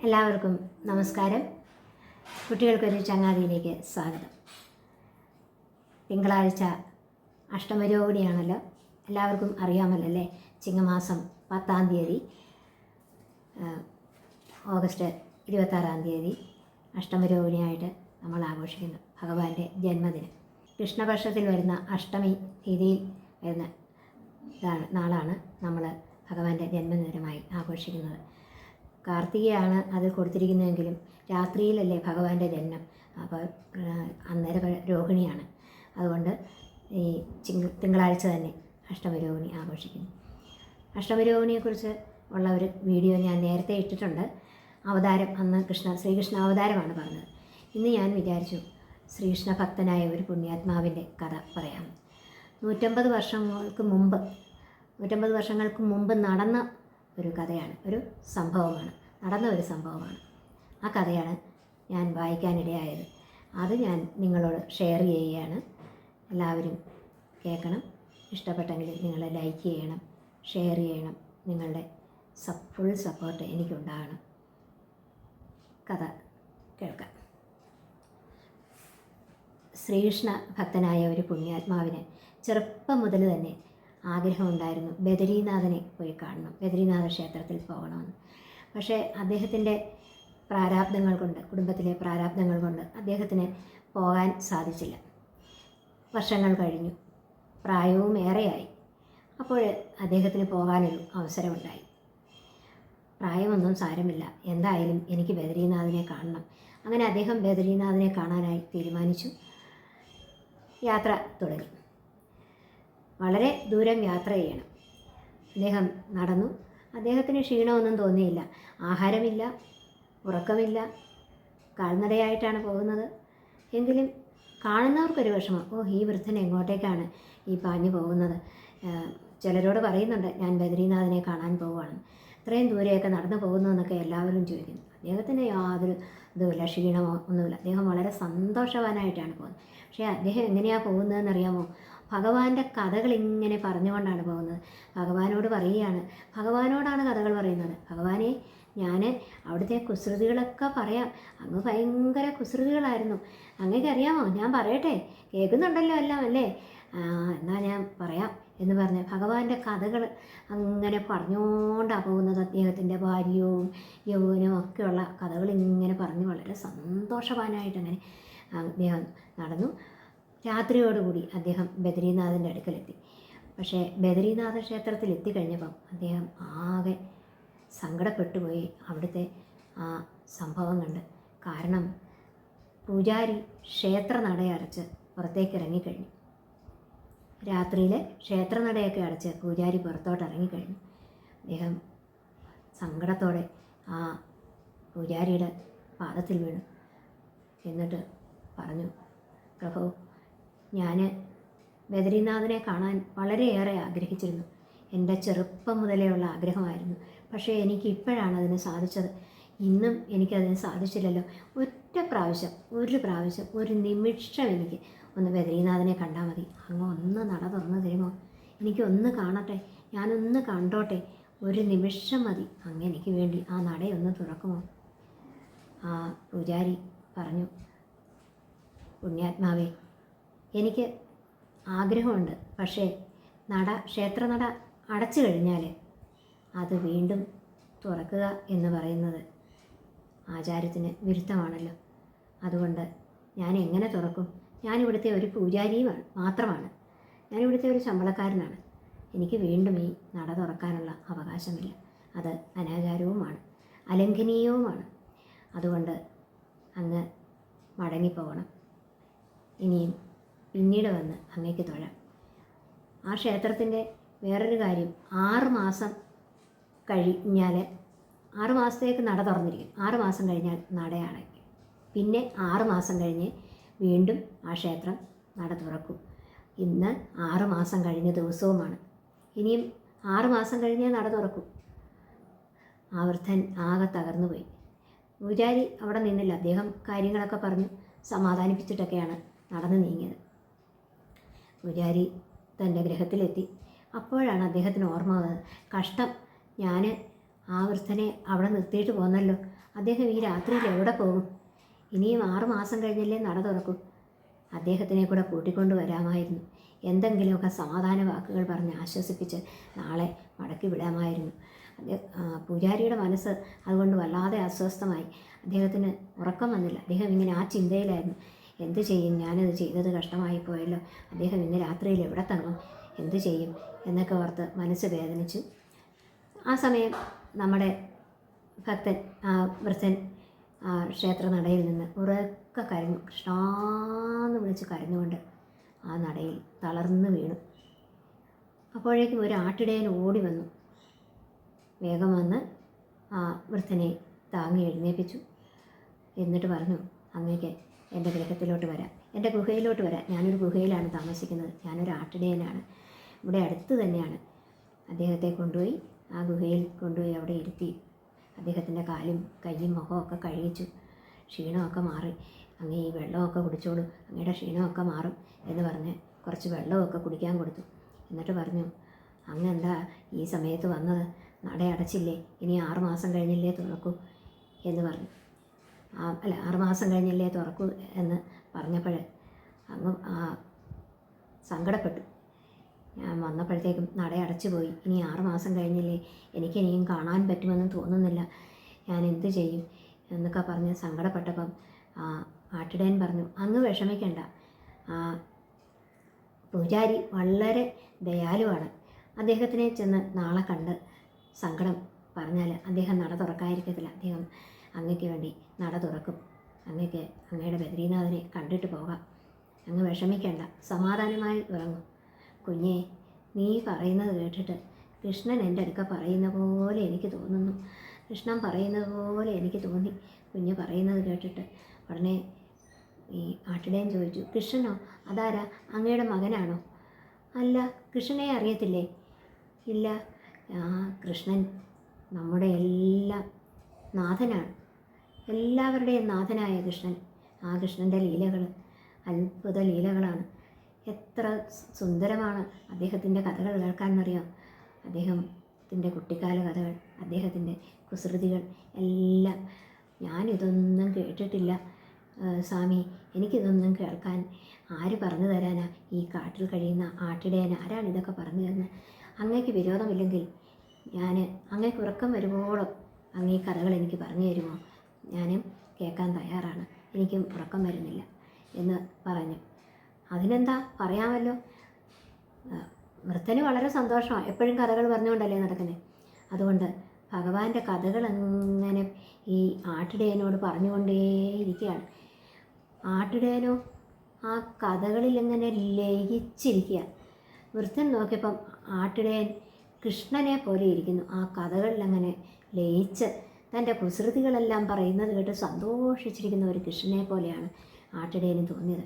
എല്ലാവർക്കും നമസ്കാരം. കുട്ടികൾക്കൊരു ചങ്ങാതിയിലേക്ക് സ്വാഗതം. തിങ്കളാഴ്ച അഷ്ടമരോഹിണിയാണല്ലോ, എല്ലാവർക്കും അറിയാമല്ലോ അല്ലേ? ചിങ്ങമാസം 10-ാം തീയതി, ഓഗസ്റ്റ് 26-ാം തീയതി അഷ്ടമരോഹിണിയായിട്ട് നമ്മൾ ആഘോഷിക്കുന്നു ഭഗവാന്റെ ജന്മദിനം. കൃഷ്ണപക്ഷത്തിൽ വരുന്ന അഷ്ടമി തീയതിയിൽ വരുന്ന നാളാണ് നമ്മൾ ഭഗവാന്റെ ജന്മദിനമായി ആഘോഷിക്കുന്നത്. കാർത്തികയാണ് അതിൽ കൊടുത്തിരിക്കുന്നതെങ്കിലും രാത്രിയിലല്ലേ ഭഗവാന്റെ ജന്മം, അപ്പോൾ അന്നേരം രോഹിണിയാണ്. അതുകൊണ്ട് ഈ തിങ്കളാഴ്ച തന്നെ അഷ്ടമരോഹിണി ആഘോഷിക്കുന്നു. അഷ്ടമരോഹിണിയെക്കുറിച്ച് ഉള്ള ഒരു വീഡിയോ ഞാൻ നേരത്തെ ഇട്ടിട്ടുണ്ട്. അവതാരം അന്ന് ശ്രീകൃഷ്ണ അവതാരമാണ് പറഞ്ഞത്. ഇന്ന് ഞാൻ വിചാരിച്ചു ശ്രീകൃഷ്ണ ഭക്തനായ ഒരു പുണ്യാത്മാവിൻ്റെ കഥ പറയാം. 150 വർഷങ്ങൾക്ക് മുമ്പ് നടന്ന ഒരു കഥയാണ്, നടന്ന ഒരു സംഭവമാണ്. ആ കഥയാണ് ഞാൻ വായിക്കാനിടയായത്. അത് ഞാൻ നിങ്ങളോട് ഷെയർ ചെയ്യുകയാണ്. എല്ലാവരും കേൾക്കണം. ഇഷ്ടപ്പെട്ടെങ്കിൽ നിങ്ങൾ ലൈക്ക് ചെയ്യണം, ഷെയർ ചെയ്യണം. നിങ്ങളുടെ ഫുൾ സപ്പോർട്ട് എനിക്കുണ്ടാകണം. കഥ കേൾക്കാം. ശ്രീകൃഷ്ണ ഭക്തനായ ഒരു പുണ്യാത്മാവിന് ചെറുപ്പം മുതൽ തന്നെ ആഗ്രഹമുണ്ടായിരുന്നു ബദരീനാഥനെ പോയി കാണണം, ബദരീനാഥ ക്ഷേത്രത്തിൽ പോകണമെന്ന്. പക്ഷേ അദ്ദേഹത്തിൻ്റെ കുടുംബത്തിലെ പ്രാരാബ്ദങ്ങൾ കൊണ്ട് അദ്ദേഹത്തിന് പോകാൻ സാധിച്ചില്ല. വർഷങ്ങൾ കഴിഞ്ഞു, പ്രായവും ഏറെയായി. അപ്പോൾ അദ്ദേഹത്തിന് പോകാനൊരു അവസരമുണ്ടായി. പ്രായമൊന്നും സാരമില്ല, എന്തായാലും എനിക്ക് ബദരീനാഥനെ കാണണം. അങ്ങനെ അദ്ദേഹം ബദരീനാഥനെ കാണാനായി തീരുമാനിച്ചു. യാത്ര തുടങ്ങി. വളരെ ദൂരം യാത്ര ചെയ്യണം. അദ്ദേഹം നടന്നു. അദ്ദേഹത്തിന് ക്ഷീണമൊന്നും തോന്നിയില്ല. ആഹാരമില്ല, ഉറക്കമില്ല, കാൽനടയായിട്ടാണ് പോകുന്നത്. എങ്കിലും കാണുന്നവർക്കൊരു വിഷമം, ഈ വൃദ്ധൻ എങ്ങോട്ടേക്കാണ് ഈ പാഞ്ഞു പോകുന്നത്? ചിലരോട് പറയുന്നുണ്ട്, ഞാൻ ബദരീനാഥനെ കാണാൻ പോവുകയാണ്, ഇത്രയും ദൂരെയൊക്കെ നടന്നു പോകുന്നു എന്നൊക്കെ എല്ലാവരും ചോദിക്കുന്നു. അദ്ദേഹത്തിന് യാതൊരു ഇതുമില്ല, ക്ഷീണമോ ഒന്നുമില്ല. അദ്ദേഹം വളരെ സന്തോഷവാനായിട്ടാണ് പോകുന്നത്. പക്ഷേ അദ്ദേഹം എങ്ങനെയാണ് പോകുന്നതെന്നറിയാമോ? ഭഗവാന്റെ കഥകൾ ഇങ്ങനെ പറഞ്ഞുകൊണ്ടാണ് പോകുന്നത്. ഭഗവാനോട് പറയുകയാണ്, ഭഗവാനോടാണ് കഥകൾ പറയുന്നത്. ഭഗവാനെ, ഞാൻ അവിടുത്തെ കുസൃതികളൊക്കെ പറയാം. അങ്ങ് ഭയങ്കര കുസൃതികളായിരുന്നു, അങ്ങേക്ക് അറിയാമോ? ഞാൻ പറയട്ടെ, കേൾക്കുന്നുണ്ടല്ലോ എല്ലാം അല്ലേ? എന്നാൽ ഞാൻ പറയാം എന്ന് പറഞ്ഞ് ഭഗവാന്റെ കഥകൾ അങ്ങനെ പറഞ്ഞുകൊണ്ടാണ് പോകുന്നത്. അദ്ദേഹത്തിൻ്റെ ഭാര്യയും യൗവനവും ഒക്കെയുള്ള കഥകൾ ഇങ്ങനെ പറഞ്ഞ് വളരെ സന്തോഷവാനായിട്ട് അങ്ങനെ അദ്ദേഹം നടന്നു. രാത്രിയോടുകൂടി അദ്ദേഹം ബദരീനാഥൻ്റെ അടുക്കലെത്തി. പക്ഷേ ബദരീനാഥ ക്ഷേത്രത്തിൽ എത്തിക്കഴിഞ്ഞപ്പം അദ്ദേഹം ആകെ സങ്കടപ്പെട്ടുപോയി അവിടുത്തെ ആ സംഭവം കണ്ട്. കാരണം പൂജാരി ക്ഷേത്രനട അടച്ച് പുറത്തേക്ക് ഇറങ്ങിക്കഴിഞ്ഞു. രാത്രിയിൽ ക്ഷേത്രനടയൊക്കെ അടച്ച് പൂജാരി പുറത്തോട്ട് ഇറങ്ങിക്കഴിഞ്ഞു. അദ്ദേഹം സങ്കടത്തോടെ ആ പൂജാരിയുടെ പാദത്തിൽ വീണു. എന്നിട്ട് പറഞ്ഞു, പ്രഭു, ഞാൻ ബദരീനാഥനെ കാണാൻ വളരെയേറെ ആഗ്രഹിച്ചിരുന്നു. എൻ്റെ ചെറുപ്പം മുതലേയുള്ള ആഗ്രഹമായിരുന്നു. പക്ഷേ എനിക്ക് ഇപ്പോഴാണ് അതിന് സാധിച്ചത്. ഇന്നും എനിക്കതിന് സാധിച്ചില്ലല്ലോ. ഒരു പ്രാവശ്യം ഒരു നിമിഷം എനിക്ക് ഒന്ന് ബദരീനാഥനെ കണ്ടാൽ മതി. അങ്ങ് ഒന്ന് നട തുറന്നു തരുമോ? എനിക്കൊന്ന് കാണട്ടെ, ഞാനൊന്ന് കണ്ടോട്ടെ. ഒരു നിമിഷം മതി, അങ്ങ് എനിക്ക് വേണ്ടി ആ നടയൊന്ന് തുറക്കുമോ? ആ പൂജാരി പറഞ്ഞു, പുണ്യാത്മാവേ, എനിക്ക് ആഗ്രഹമുണ്ട്. പക്ഷേ ക്ഷേത്രനട അടച്ചു കഴിഞ്ഞാൽ അത് വീണ്ടും തുറക്കുക എന്ന് പറയുന്നത് ആചാരത്തിന് വിരുദ്ധമാണല്ലോ. അതുകൊണ്ട് ഞാൻ എങ്ങനെ തുറക്കും? ഞാനിവിടുത്തെ ഒരു പൂജാരിയും മാത്രമാണ്. ഞാനിവിടുത്തെ ഒരു ശമ്പളക്കാരനാണ്. എനിക്ക് വീണ്ടും ഈ നട തുറക്കാനുള്ള അവകാശമില്ല. അത് അനാചാരവുമാണ്, അലംഘനീയവുമാണ്. അതുകൊണ്ട് അങ്ങ് മടങ്ങിപ്പോകണം. ഇനിയും പിന്നീട് വന്ന് അങ്ങേക്ക് തൊഴാം. ആ ക്ഷേത്രത്തിൻ്റെ വേറൊരു കാര്യം, 6 മാസം കഴിഞ്ഞാൽ 6 മാസത്തേക്ക് നട തുറന്നിരിക്കും. 6 മാസം കഴിഞ്ഞാൽ നട അടയ്ക്കും. പിന്നെ 6 മാസം കഴിഞ്ഞ് വീണ്ടും ആ ക്ഷേത്രം നട തുറക്കും. ഇന്ന് 6 മാസം കഴിഞ്ഞ ദിവസവുമാണ്. ഇനിയും 6 മാസം കഴിഞ്ഞേ നട തുറക്കും. ആ വൃദ്ധൻ ആകെ തകർന്നുപോയി. പൂജാരി അവിടെ നിന്നില്ല. അദ്ദേഹം കാര്യങ്ങളൊക്കെ പറഞ്ഞു സമാധാനിപ്പിച്ചിട്ടൊക്കെയാണ് നടന്നു നീങ്ങിയത്. പൂജാരി തൻ്റെ ഗൃഹത്തിലെത്തി. അപ്പോഴാണ് അദ്ദേഹത്തിന് ഓർമ്മ വന്നത്, കഷ്ടം, ഞാൻ ആ വൃദ്ധനെ അവിടെ നിർത്തിയിട്ട് പോന്നല്ലോ. അദ്ദേഹം ഈ രാത്രിയിൽ എവിടെ പോകും? ഇനിയും 6 മാസം കഴിഞ്ഞല്ലേ നട തുറക്കൂ. അദ്ദേഹത്തിനെ കൂടെ കൂട്ടിക്കൊണ്ട് വരാമായിരുന്നു. എന്തെങ്കിലുമൊക്കെ സമാധാന വാക്കുകൾ പറഞ്ഞ് ആശ്വസിപ്പിച്ച് നാളെ മടക്കി വിടാമായിരുന്നു. പൂജാരിയുടെ മനസ്സ് അതുകൊണ്ട് വല്ലാതെ അസ്വസ്ഥമായി. അദ്ദേഹത്തിന് ഉറക്കം വന്നില്ല. അദ്ദേഹം ഇങ്ങനെ ആ ചിന്തയിലായിരുന്നു. എന്തു ചെയ്യും? ഞാനത് ചെയ്തത് കഷ്ടമായി പോയല്ലോ. അദ്ദേഹം ഇന്ന് രാത്രിയിൽ എവിടെ തങ്ങും? എന്തു ചെയ്യും എന്നൊക്കെ ഓർത്ത് മനസ്സ് വേദനിച്ചു. ആ സമയം നമ്മുടെ ഭക്തൻ വൃദ്ധൻ ക്ഷേത്ര നടയിൽ നിന്ന് ഉറക്കെ കരഞ്ഞു. കൃഷ്ണാന്ന് വിളിച്ച് കരഞ്ഞുകൊണ്ട് ആ നടയിൽ തളർന്നു വീണു. അപ്പോഴേക്കും ഒരു ആട്ടിടയൻ ഓടി വന്നു. വേഗം വന്ന് ആ വൃദ്ധനെ താങ്ങി എഴുന്നേൽപ്പിച്ചു. എന്നിട്ട് പറഞ്ഞു, അങ്ങേക്ക് എൻ്റെ ഗൃഹത്തിലോട്ട് വരാം, എൻ്റെ ഗുഹയിലോട്ട് വരാം. ഞാനൊരു ഗുഹയിലാണ് താമസിക്കുന്നത്. ഞാനൊരു ആട്ടിടയനാണ്. ഇവിടെ അടുത്ത് തന്നെയാണ്. അദ്ദേഹത്തെ കൊണ്ടുപോയി ആ ഗുഹയിൽ കൊണ്ടുപോയി അവിടെ ഇരുത്തി അദ്ദേഹത്തിൻ്റെ കാലും കയ്യും മുഖമൊക്കെ കഴുകിച്ചു. ക്ഷീണമൊക്കെ മാറി. അങ്ങ് ഈ വെള്ളമൊക്കെ കുടിച്ചോളൂ, അങ്ങയുടെ ക്ഷീണമൊക്കെ മാറും എന്ന് പറഞ്ഞ് കുറച്ച് വെള്ളമൊക്കെ കുടിക്കാൻ കൊടുത്തു. എന്നിട്ട് പറഞ്ഞു, അങ്ങ് എന്താ ഈ സമയത്ത് വന്നത്? നട അടച്ചില്ലേ? ഇനി 6 മാസം കഴിഞ്ഞില്ലേ തുറക്കൂ എന്ന് പറഞ്ഞു. 6 മാസം കഴിഞ്ഞില്ലേ തുറക്കൂ എന്ന് പറഞ്ഞപ്പോൾ അങ്ങ് സങ്കടപ്പെട്ടു. ഞാൻ വന്നപ്പോഴത്തേക്കും നട അടച്ചു പോയി. ഇനി 6 മാസം കഴിഞ്ഞില്ലേ, എനിക്കിനിയും കാണാൻ പറ്റുമെന്ന് തോന്നുന്നില്ല. ഞാൻ എന്തു ചെയ്യും എന്നൊക്കെ പറഞ്ഞ് സങ്കടപ്പെട്ടപ്പം ആട്ടിടയൻ പറഞ്ഞു, അങ്ങ് വിഷമിക്കണ്ട. പൂജാരി വളരെ ദയാലുവാണ്. അദ്ദേഹത്തിനെ ചെന്ന് നാളെ കണ്ട് സങ്കടം പറഞ്ഞാൽ അദ്ദേഹം നട തുറക്കാതിരിക്കത്തില്ല. അദ്ദേഹം അങ്ങയ്ക്ക് വേണ്ടി നട തുറക്കും. അങ്ങയ്ക്ക് അങ്ങയുടെ ബദ്രീനാഥനെ കണ്ടിട്ട് പോകാം. അങ്ങ് വിഷമിക്കേണ്ട, സമാധാനമായി ഉറങ്ങും. കുഞ്ഞേ, നീ പറയുന്നത് കേട്ടിട്ട് കൃഷ്ണൻ എൻ്റെ അടുക്ക പറയുന്ന പോലെ എനിക്ക് തോന്നുന്നു. കൃഷ്ണൻ പറയുന്നത് പോലെ എനിക്ക് തോന്നി കുഞ്ഞ് പറയുന്നത് കേട്ടിട്ട്. ഉടനെ ഈ ആട്ടിടയൻ ചോദിച്ചു, കൃഷ്ണനോ? അതാരാ? അങ്ങയുടെ മകനാണോ? അല്ല, കൃഷ്ണനെ അറിയത്തില്ലേ? ഇല്ല. കൃഷ്ണൻ നമ്മുടെ എല്ലാം നാഥനാണ്. എല്ലാവരുടെയും നാഥനായ കൃഷ്ണൻ. ആ കൃഷ്ണൻ്റെ ലീലകൾ അത്ഭുത ലീലകളാണ്. എത്ര സുന്ദരമാണ് അദ്ദേഹത്തിൻ്റെ കഥകൾ കേൾക്കാമെന്നറിയാം. അദ്ദേഹത്തിൻ്റെ കുട്ടിക്കാല കഥകൾ, അദ്ദേഹത്തിൻ്റെ കുസൃതികൾ എല്ലാം. ഞാനിതൊന്നും കേട്ടിട്ടില്ല സ്വാമി. എനിക്കിതൊന്നും കേൾക്കാൻ ആര് പറഞ്ഞു തരാനാ? ഈ കാട്ടിൽ കഴിയുന്ന ആട്ടിടയൻ ആരാണ് ഇതൊക്കെ പറഞ്ഞു തരുന്നത്? അങ്ങേക്ക് വിരോധമില്ലെങ്കിൽ ഞാൻ അങ്ങേക്ക് ഉറക്കം വരുമ്പോഴും അങ്ങേ കഥകൾ എനിക്ക് പറഞ്ഞു തരുമോ? ഞാനും കേൾക്കാൻ തയ്യാറാണ്. എനിക്കും ഉറക്കം വരുന്നില്ല എന്ന് പറഞ്ഞു. അതിനെന്താ, പറയാമല്ലോ. വൃദ്ധന് വളരെ സന്തോഷമാണ്. എപ്പോഴും കഥകൾ പറഞ്ഞുകൊണ്ടല്ലേ നടക്കുന്നത്. അതുകൊണ്ട് ഭഗവാന്റെ കഥകൾ അങ്ങനെ ഈ ആട്ടിടയനോട് പറഞ്ഞുകൊണ്ടേയിരിക്കുകയാണ്. ആട്ടിടയനോ ആ കഥകളിൽ എങ്ങനെ ലയിച്ചിരിക്കുക. വൃദ്ധൻ നോക്കിയപ്പം ആട്ടിടയൻ കൃഷ്ണനെ പോലെ ഇരിക്കുന്നു. ആ കഥകളിലങ്ങനെ ലയിച്ച് തൻ്റെ കുസൃതികളെല്ലാം പറയുന്നത് കേട്ട് സന്തോഷിച്ചിരിക്കുന്ന ഒരു കൃഷ്ണനെ പോലെയാണ് ആട്ടിടയന് തോന്നിയത്.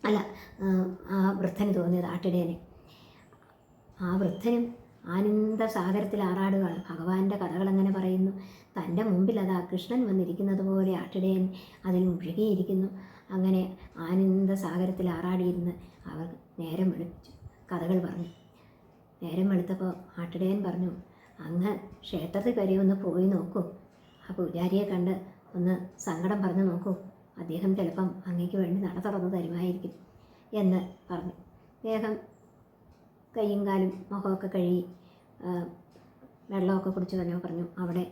അല്ല, ആ വൃദ്ധന് തോന്നിയത് ആട്ടിടയന്. ആ വൃദ്ധനും ആനന്ദസാഗരത്തിൽ ആറാടുകയാണ്. ഭഗവാന്റെ കഥകളെങ്ങനെ പറയുന്നു. തൻ്റെ മുമ്പിൽ അതാ കൃഷ്ണൻ വന്നിരിക്കുന്നത് പോലെ ആട്ടിടയൻ അതിൽ മുഴുകിയിരിക്കുന്നു. അങ്ങനെ ആനന്ദസാഗരത്തിൽ ആറാടിയിരുന്ന് അവർ നേരം വെളുപ്പിച്ചു കഥകൾ പറഞ്ഞു. നേരം വെളുത്തപ്പോൾ ആട്ടിടയൻ പറഞ്ഞു, അങ്ങ് ക്ഷേത്രത്തിൽ കയറി ഒന്ന് പോയി നോക്കൂ. ആ പൂജാരിയെ കണ്ട് ഒന്ന് സങ്കടം പറഞ്ഞു നോക്കൂ. അദ്ദേഹം ചിലപ്പം അങ്ങേക്ക് വേണ്ടി നട തുറന്നു തരുമായിരിക്കും എന്ന് പറഞ്ഞു. വേഗം കയ്യും കാലും മുഖമൊക്കെ കഴുകി വെള്ളമൊക്കെ കുടിച്ച് തന്നെ പറഞ്ഞു അവിടെ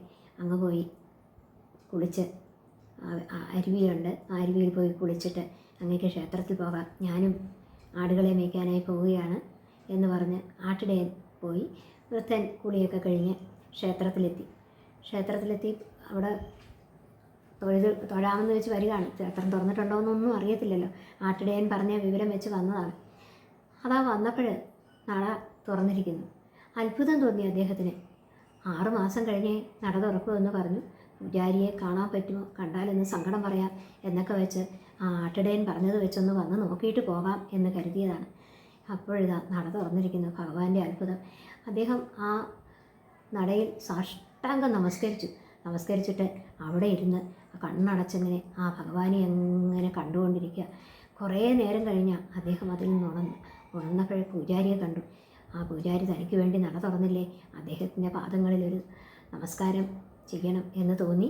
അങ്ങ് പോയി കുളിച്ച്, അരുവിയുണ്ട്, ആ അരുവിയിൽ പോയി കുളിച്ചിട്ട് അങ്ങേക്ക് ക്ഷേത്രത്തിൽ പോകാം. ഞാനും ആടുകളെ മേയ്ക്കാനായി പോവുകയാണ് എന്ന് പറഞ്ഞ് ആട്ടിടയൻ പോയി. വൃദ്ധൻ കുളിയൊക്കെ കഴിഞ്ഞ് ക്ഷേത്രത്തിലെത്തി അവിടെ തൊഴാമെന്ന് വെച്ച് വരികയാണ്. ക്ഷേത്രം തുറന്നിട്ടുണ്ടോ എന്നൊന്നും അറിയത്തില്ലല്ലോ. ആട്ടിടയൻ പറഞ്ഞ വിവരം വെച്ച് വന്നതാണ്. അതാ വന്നപ്പോൾ നട തുറന്നിരിക്കുന്നു. അത്ഭുതം തോന്നി അദ്ദേഹത്തിന്. 6 മാസം കഴിഞ്ഞേ നട തുറക്കുമെന്ന് പറഞ്ഞു. പൂജാരിയെ കാണാൻ പറ്റുമോ? കണ്ടാലൊന്ന് സങ്കടം പറയാം എന്നൊക്കെ വെച്ച് ആ ആട്ടിടയൻ പറഞ്ഞത് വെച്ചൊന്ന് വന്ന് നോക്കിയിട്ട് പോകാം എന്ന് കരുതിയതാണ്. അപ്പോഴിതാ നട തുറന്നിരിക്കുന്നു. ഭഗവാന്റെ അത്ഭുതം. അദ്ദേഹം ആ നടയിൽ സാഷ്ടാംഗം നമസ്കരിച്ചിട്ട് അവിടെ ഇരുന്ന് കണ്ണടച്ചെങ്ങനെ ആ ഭഗവാനെ എങ്ങനെ കണ്ടുകൊണ്ടിരിക്കുക. കുറേ നേരം കഴിഞ്ഞാൽ അദ്ദേഹം അതിൽ നിന്ന് ഉണർന്നപ്പോഴേ പൂജാരിയെ കണ്ടു. ആ പൂജാരി തനിക്ക് വേണ്ടി നട തുറന്നില്ലേ? അദ്ദേഹത്തിൻ്റെ പാദങ്ങളിൽ ഒരു നമസ്കാരം ചെയ്യണം എന്ന് തോന്നി.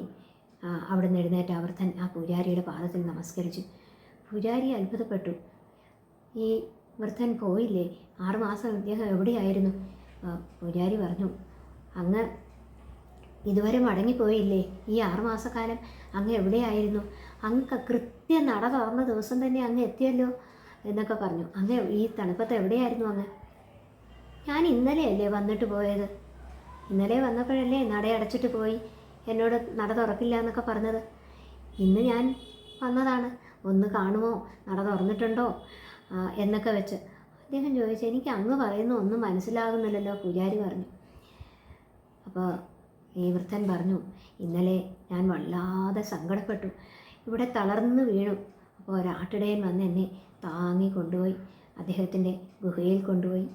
അവിടെ നിന്ന് എഴുന്നേറ്റ വൃദ്ധൻ ആ പൂജാരിയുടെ പാദത്തിൽ നമസ്കരിച്ചു. പൂജാരി അത്ഭുതപ്പെട്ടു. ഈ വൃദ്ധൻ പോയില്ലേ? 6 മാസം ഇദ്ദേഹം എവിടെയായിരുന്നു? പൂജാരി പറഞ്ഞു, അങ്ങ് ഇതുവരെ മടങ്ങിപ്പോയില്ലേ? ഈ 6 മാസക്കാലം അങ്ങ് എവിടെയായിരുന്നു? അങ്ങ് കൃത്യം നട തുറന്ന ദിവസം തന്നെ അങ്ങ് എത്തിയല്ലോ എന്നൊക്കെ പറഞ്ഞു. അങ്ങ് ഈ തണുപ്പത്ത് എവിടെയായിരുന്നു അങ്ങ്? ഞാൻ ഇന്നലെയല്ലേ വന്നിട്ട് പോയത്? ഇന്നലെ വന്നപ്പോഴല്ലേ നട അടച്ചിട്ട് പോയി എന്നോട് നട തുറക്കില്ല എന്നൊക്കെ പറഞ്ഞത്. ഇന്ന് ഞാൻ വന്നതാണ്, ഒന്ന് കാണുമോ, നട തുറന്നിട്ടുണ്ടോ എന്നൊക്കെ വെച്ച്. അദ്ദേഹം ചോദിച്ചു, എനിക്ക് അങ്ങ് പറയുന്ന ഒന്നും മനസ്സിലാകുന്നില്ലല്ലോ, പൂജാരി പറഞ്ഞു. അപ്പോൾ ഈ വൃദ്ധൻ പറഞ്ഞു, ഇന്നലെ ഞാൻ വല്ലാതെ സങ്കടപ്പെട്ടു, ഇവിടെ തളർന്നു വീണു. അപ്പോൾ ഒരാട്ടിടയൻ വന്ന് എന്നെ താങ്ങി കൊണ്ടുപോയി അദ്ദേഹത്തിൻ്റെ ഗുഹയിൽ കൊണ്ടുപോയി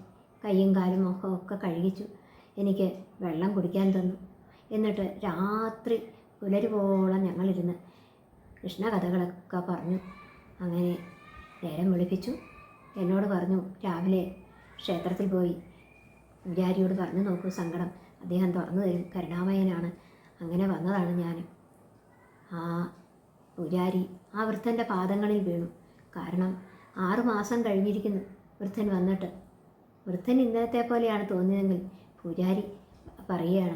കയ്യും കാലും മുഖമൊക്കെ കഴുകിച്ചു, എനിക്ക് വെള്ളം കുടിക്കാൻ തന്നു. എന്നിട്ട് രാത്രി പുലരുവോളം ഞങ്ങളിരുന്ന് കൃഷ്ണകഥകളൊക്കെ പറഞ്ഞു. അങ്ങനെ നേരം വെളുപ്പിച്ചു. എന്നോട് പറഞ്ഞു, രാവിലെ ക്ഷേത്രത്തിൽ പോയി പൂജാരിയോട് പറഞ്ഞു നോക്കൂ സങ്കടം, അദ്ദേഹം തുറന്നു തരും, കരുണാമയനാണ്. അങ്ങനെ വന്നതാണ് ഞാൻ. ആ പൂജാരി ആ വൃദ്ധൻ്റെ പാദങ്ങളിൽ വീണു. കാരണം 6 മാസം കഴിഞ്ഞിരിക്കുന്നു വൃദ്ധൻ വന്നിട്ട്. വൃദ്ധൻ ഇന്നലത്തെ പോലെയാണ് തോന്നിയതെങ്കിൽ പൂജാരി പറയുകയാണ്,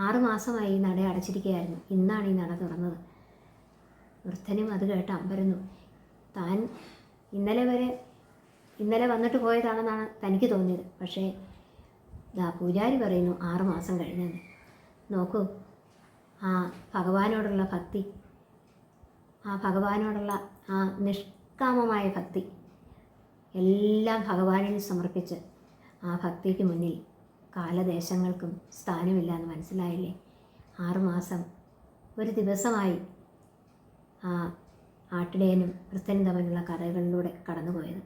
6 മാസമായി നട അടച്ചിരിക്കുകയായിരുന്നു, ഇന്നാണ് ഈ നട തുറന്നത്. വൃദ്ധനും അത് കേട്ട് അമ്പരന്നു. താൻ ഇന്നലെ വന്നിട്ട് പോയതാണെന്നാണ് തനിക്ക് തോന്നിയത്. പക്ഷേ പൂജാരി പറയുന്നു 6 മാസം കഴിഞ്ഞെന്ന്. നോക്കൂ, ആ ഭഗവാനോടുള്ള ഭക്തി, ആ ഭഗവാനോടുള്ള ആ നിഷ്കാമമായ ഭക്തി, എല്ലാം ഭഗവാനിൽ സമർപ്പിച്ച് ആ ഭക്തിക്ക് മുന്നിൽ കാലദേശങ്ങൾക്കും സ്ഥാനമില്ല എന്ന് മനസ്സിലായില്ലേ? 6 മാസം ഒരു ദിവസമായി ആ ആട്ടിടയനും വൃദ്ധനും തമ്മിലുള്ള കഥകളിലൂടെ കടന്നുപോയത്.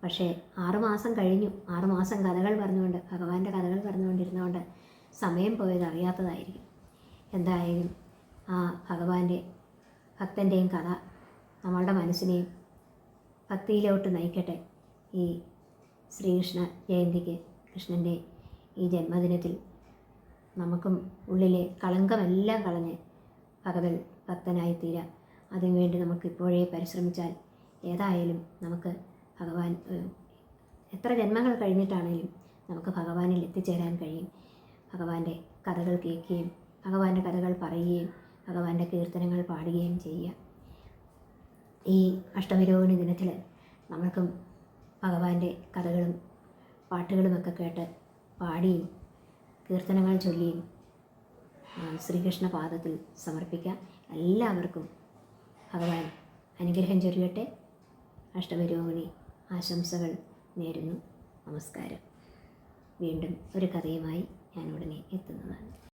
പക്ഷേ 6 മാസം കഴിഞ്ഞു. 6 മാസം കഥകൾ പറഞ്ഞുകൊണ്ട്, ഭഗവാന്റെ കഥകൾ പറഞ്ഞുകൊണ്ടിരുന്നുകൊണ്ട് സമയം പോയത് അറിയാത്തതായിരിക്കും. എന്തായാലും ആ ഭക്തൻ്റെയും കഥ നമ്മളുടെ മനസ്സിനെയും ഭക്തിയിലോട്ട് നയിക്കട്ടെ. ഈ ശ്രീകൃഷ്ണ ജയന്തിക്ക്, കൃഷ്ണൻ്റെ ഈ ജന്മദിനത്തിൽ നമുക്കും ഉള്ളിലെ കളങ്കമെല്ലാം കളഞ്ഞ് ഭക്തനായി തീരാം. അതിനുവേണ്ടി നമുക്ക് ഇപ്പോഴേ പരിശ്രമിച്ചാൽ ഏതായാലും നമുക്ക് ഭഗവാൻ, എത്ര ജന്മങ്ങൾ കഴിഞ്ഞിട്ടാണെങ്കിലും നമുക്ക് ഭഗവാനിൽ എത്തിച്ചേരാൻ കഴിയും. ഭഗവാന്റെ കഥകൾ കേൾക്കുകയും ഭഗവാന്റെ കഥകൾ പറയുകയും ഭഗവാന്റെ കീർത്തനങ്ങൾ പാടുകയും ചെയ്യുക. ഈ അഷ്ടമിരോഹിണി ദിനത്തിൽ നമ്മൾക്കും ഭഗവാന്റെ കഥകളും പാട്ടുകളുമൊക്കെ കേട്ട് പാടിയും കീർത്തനങ്ങൾ ചൊല്ലിയും ശ്രീകൃഷ്ണ പാദത്തിൽ സമർപ്പിക്കാം. എല്ലാവർക്കും ഭഗവാൻ അനുഗ്രഹം ചൊരിയട്ടെ. അഷ്ടമിരോഹിണി ആശംസകൾ നേരുന്നു. നമസ്കാരം. വീണ്ടും ഒരു കഥയുമായി ഞാൻ ഉടനെ എത്തുന്നതാണ്.